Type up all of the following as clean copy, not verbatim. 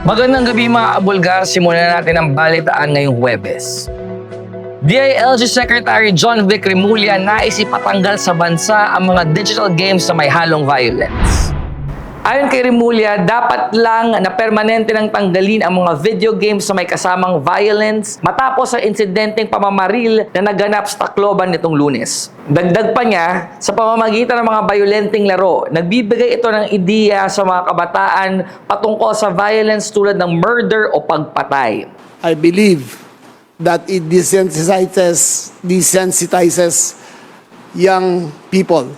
Magandang gabi mga kabulgar, simulan natin ang balitaan ngayong Huwebes. DILG Secretary John Vic Remulla nais ipatanggal sa bansa ang mga digital games na may halong violence. Ayon kay Remulla, dapat lang na permanente nang tanggalin ang mga video games na may kasamang violence matapos ang insidenteng pamamaril na naganap sa Tacloban nitong Lunes. Dagdag pa niya, sa pamamagitan ng mga violenteng laro, nagbibigay ito ng ideya sa mga kabataan patungkol sa violence tulad ng murder o pagpatay. I believe that it desensitizes young people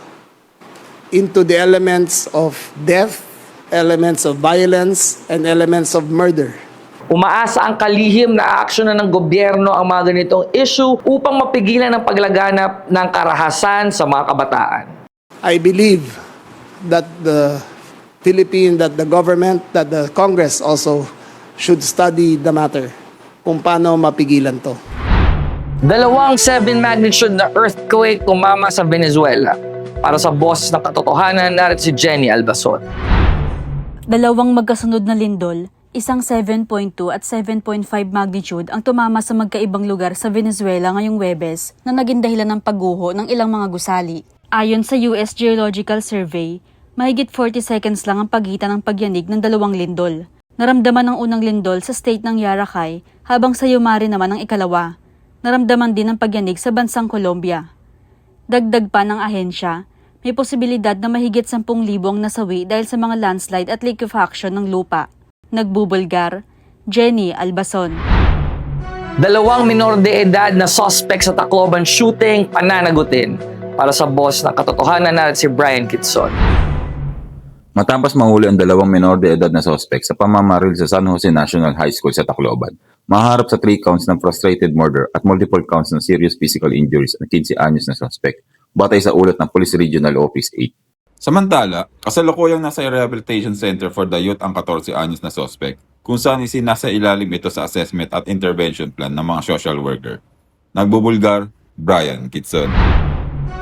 into the elements of death, elements of violence, and elements of murder. Umaasa ang kalihim na aaksyonan ng gobyerno ang mga ganitong issue upang mapigilan ang paglaganap ng karahasan sa mga kabataan. I believe that the government, that the Congress also should study the matter kung paano mapigilan to. Dalawang 7 magnitude na earthquake tumama sa Venezuela. Para sa Boses ng Katotohanan, narito si Jenny Albazon. Dalawang magkasunod na lindol, isang 7.2 at 7.5 magnitude ang tumama sa magkaibang lugar sa Venezuela ngayong Huwebes na naging dahilan ng pagguho ng ilang mga gusali. Ayon sa US Geological Survey, mahigit 40 seconds lang ang pagitan ng pagyanig ng dalawang lindol. Naramdaman ang unang lindol sa state ng Yaracay habang sa Yumari naman ang ikalawa. Naramdaman din ang pagyanig sa bansang Colombia. Dagdag pa ng ahensya, may posibilidad na mahigit 10,000 ang nasawi dahil sa mga landslide at liquefaction ng lupa. Nagbubulgar, Jenny Albazon. Dalawang minor de edad na suspect sa Tacloban shooting pananagutin. Para sa Boses ng Katotohanan, narito si Brian Kitson. Matapos mahuli ang dalawang minor de edad na suspect sa pamamaril sa San Jose National High School sa Tacloban, maharap sa 3 counts ng frustrated murder at multiple counts ng serious physical injuries ang 15 anyos na suspect, batay sa ulat ng Police Regional Office 8. Samantala, kasalukuyang nasa Rehabilitation Center for the Youth ang 14 anyos na suspect, kung saan isinasa ilalim ito sa assessment at intervention plan ng mga social worker. Nagbubulgar, Brian Kitson.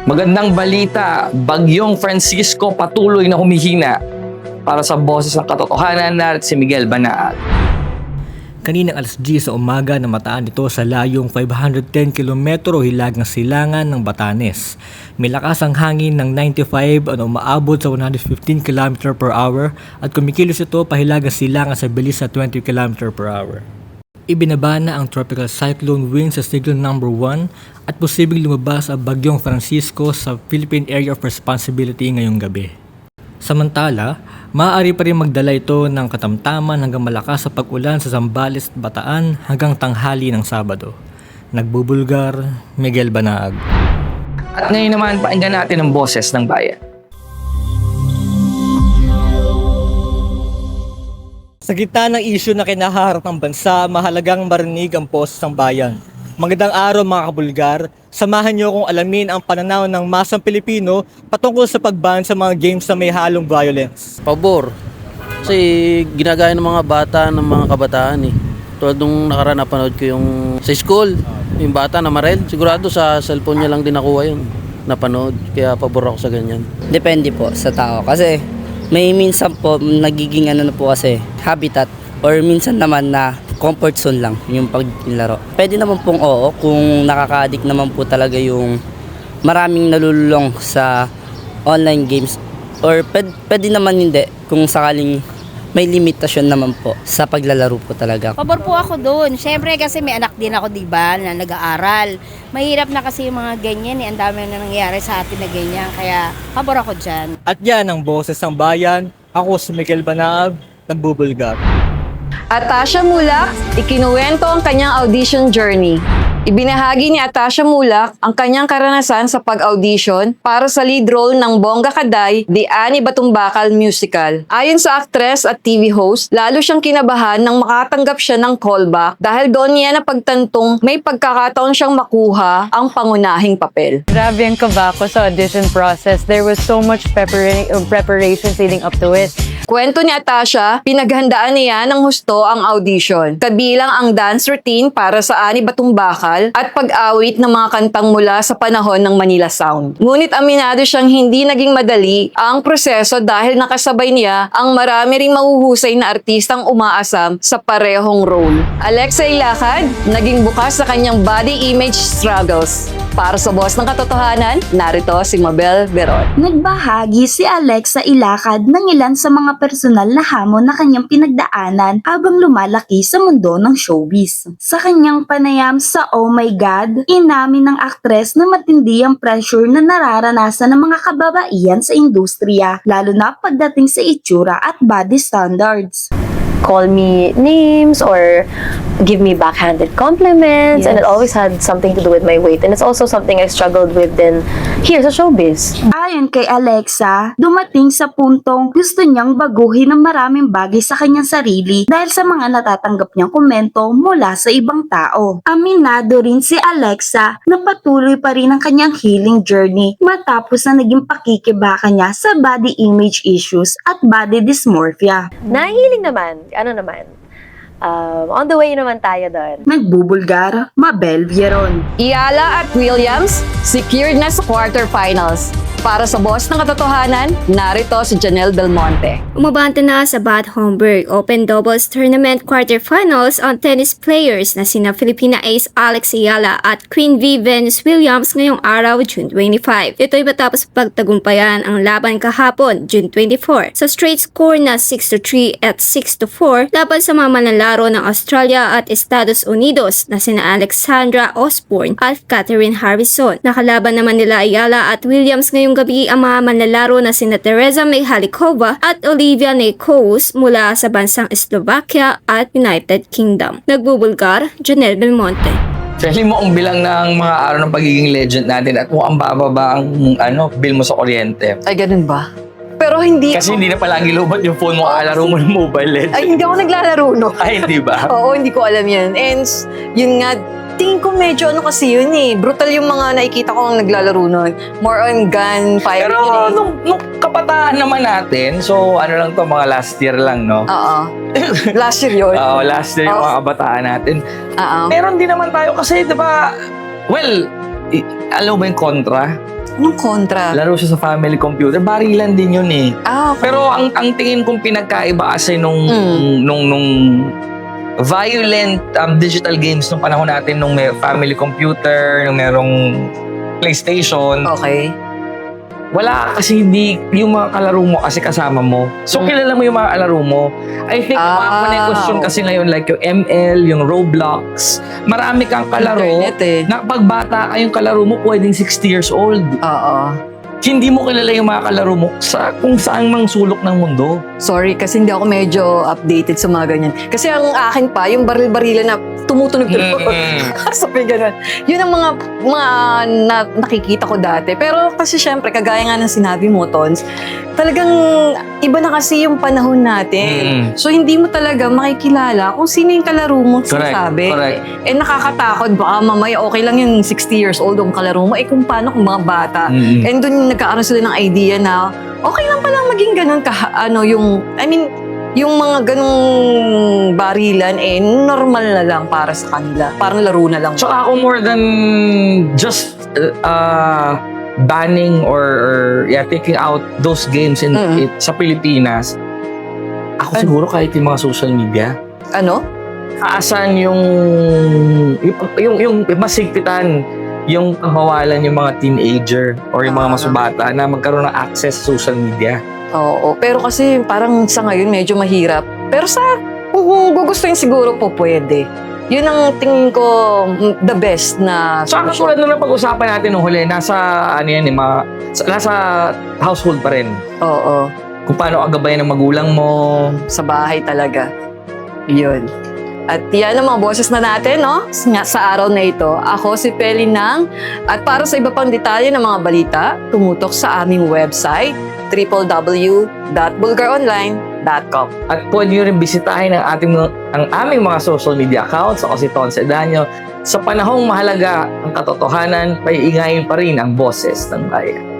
Magandang balita, Bagyong Francisco patuloy na humihina. Para sa Boses ng Katotohanan, narito si Miguel Banaag. Kaninang alas 10 sa umaga namataan ito sa layong 510 kilometro hilag ng silangan ng Batanes. May lakas ang hangin ng 95 at umaabot sa 115 km per hour at kumikilos ito pahilag ng silangan sa bilis na 20 km per hour. Ibinaba na ang tropical cyclone wind sa signal number 1 at posibleng lumabas ang Bagyong Francisco sa Philippine Area of Responsibility ngayong gabi. Samantala, maaari pa rin magdala ito ng katamtaman hanggang malakas sa pag-ulan sa Zambales at Bataan hanggang tanghali ng Sabado. Nagbubulgar, Miguel Banaag. At ngayon naman, pakinggan natin ang Boses ng Bayan. Sa gitna ng isyu na kinaharap ng bansa, mahalagang marinig ang boses ng bayan. Magandang araw mga kabulgar, samahan niyo kung alamin ang pananaw ng masang Pilipino patungkol sa pagban sa mga games na may halong violence. Pabor. Kasi ginagaya ng mga bata, ng mga kabataan eh. Tulad nung nakaraan napanood ko yung sa school, yung bata na marel, sigurado sa cellphone niya lang din nakuha yun, napanood. Kaya pabor ako sa ganyan. Depende po sa tao kasi may minsan po nagiging ano na po kasi habitat or minsan naman na comfort zone lang yung paglaro. Pwede naman pong oo kung nakaka-addict naman po talaga yung maraming nalululong sa online games or pwede naman hindi kung sakaling may limitasyon naman po sa paglalaro po talaga. Pabor po ako doon. Siyempre kasi may anak din ako, diba, na nag-aaral. Mahirap na kasi yung mga ganyan eh. Ang dami na nangyayari sa atin na ganyan. Kaya pabor ako dyan. At yan ang boses ng bayan. Ako si Miguel Banaag, nagbubulgar. Atasha Mulak, ikinuwento ang kanyang audition journey. Ibinahagi ni Atasha Mulak ang kanyang karanasan sa pag-audition para sa lead role ng Bongga Kaday, The Ani Batumbakal Musical. Ayon sa actress at TV host, lalo siyang kinabahan nang makatanggap siya ng callback dahil doon niya napagtantong may pagkakataon siyang makuha ang pangunahing papel. Grabe ang kaba ko sa audition process. There was so much preparation leading up to it. Kwento ni Atasha, pinaghandaan niya ng husto ang audition. Kabilang ang dance routine para sa Ani Batong Bakal at pag-awit ng mga kantang mula sa panahon ng Manila Sound. Ngunit aminado siyang hindi naging madali ang proseso dahil nakasabay niya ang marami ring mahuhusay na artistang umaasam sa parehong role. Alexa Ilacad, naging bukas sa kanyang body image struggles. Para sa Boss ng Katotohanan, narito si Mabel Veron. Nagbahagi si Alexa Ilacad ng ilan sa mga personal na hamon na kanyang pinagdaanan habang lumalaki sa mundo ng showbiz. Sa kanyang panayam sa Oh My God, inamin ng aktres na matindi ang pressure na nararanasan ng mga kababaihan sa industriya, lalo na pagdating sa itsura at body standards. Call me names or give me backhanded compliments, and it always had something to do with my weight, and it's also something I struggled with then here sa showbiz. Ayon kay Alexa, dumating sa puntong gusto niyang baguhin ang maraming bagay sa kanyang sarili dahil sa mga natatanggap niyang komento mula sa ibang tao. Aminado rin si Alexa na patuloy pa rin ang kanyang healing journey matapos na naging pakikibaka niya sa body image issues at body dysmorphia. Nahiling naman, on the way naman tayo doon. Nagbubulgar, Mabel Veron. Iyala at Williams, secured na sa quarterfinals. Para sa Boss ng Katotohanan, narito si Janelle Belmonte. Umabante na sa Bad Homburg Open Doubles Tournament quarterfinals ang tennis players na sina Filipina ace Alex Iyala at Queen V Venus Williams ngayong araw, June 25. Ito'y matapos pagtagumpayan ang laban kahapon, June 24, sa straight score na 6-3 at 6-4 laban sa mga manlalaro ng Australia at Estados Unidos na sina Alexandra Osborne at Catherine Harrison. Nakalaban naman nila Iyala at Williams ngayong gabi ang mga manlalaro na sina Teresa May Halikova at Olivia Nekous mula sa bansang Slovakia at United Kingdom. Nagbubulgar, Janelle Belmonte. Sali mo ang bilang ng mga araw ng pagiging legend natin at mukhang bababa ang bill mo sa kuryente. Ay, ganun ba? Pero hindi Kasi hindi na palagi lubat yung phone mo, kalaro mo ng Mobile Legends. Ay, hindi ako naglalaro, no? Ay, hindi ba? Oo, hindi ko alam yan. And yun nga, tingin ko medyo kasi yun eh. Brutal yung mga nakikita ko ang naglalaro nun. More on gun, firing Pero yun eh. nung kabataan naman natin, so ano lang to, mga last year lang, no? Oo. Last year yun. Oo, last year yung mga kabataan natin. Oo. Meron din naman tayo kasi, di ba, well, alam mo yung Contra? Anong kontra? Laro siya sa family computer. Barilan din yun eh. Okay. Pero ang tingin kong pinagkaiba kasi nung violent digital games nung panahon natin, nung may family computer, nung merong PlayStation. Okay. Wala kasi hindi yung mga kalaro mo kasi kasama mo. So kilala mo yung mga kalaro mo. I think mga question kasi ngayon like yung ML, yung Roblox. Marami kang kalaro Internet eh. na pagbata kayong kalaro mo pwedeng 60 years old. Oo. Hindi mo kilala yung mga kalaro mo sa kung saan mang sulok ng mundo. Sorry, kasi hindi ako medyo updated sa mga ganyan. Kasi ang akin pa, yung baril-barilan na tumutunog-tunog. Sabi ganun. Yun ang mga nakikita ko dati. Pero kasi syempre, kagaya nga ng sinabi mo, Tons, talagang iba na kasi yung panahon natin. So hindi mo talaga makikilala kung sino yung kalaro mo sinasabi. Correct. Eh nakakatakot, baka mamaya okay lang yung 60 years old ang kalaro mo. Eh kung paano kung mga bata. And dun nagkakaroon sila ng idea na okay lang palang maging ganun yung mga ganung barilan eh normal na lang para sa kanila. Parang laro na lang. So ako more than just banning or taking out those games sa Pilipinas, ako siguro kahit yung mga social media. Ano? Kaasan yung masigpitan yung kabawalan yung mga teenager or yung mga masubata na magkaroon ng access sa social media. Oo, pero kasi parang sa ngayon medyo mahirap. Pero kung gugustuhin siguro po pwede. Yun ang tingin ko the best na So ang katulad nung pag-usapan natin nung huli, nasa household pa rin. Oo. Kung paano agabayan ng magulang mo. Sa bahay talaga. Yun. At yan ang mga boses na natin, no? Sa araw na ito. Ako si Peli Nang. At para sa iba pang detalye ng mga balita, tumutok sa aming website, www.bulgaronline.com. At pwede nyo rin bisitahin ang aming mga social media accounts. Ako si Ton Sedanyo. Sa panahong mahalaga ang katotohanan, paiingayin pa rin ang boses ng bayan.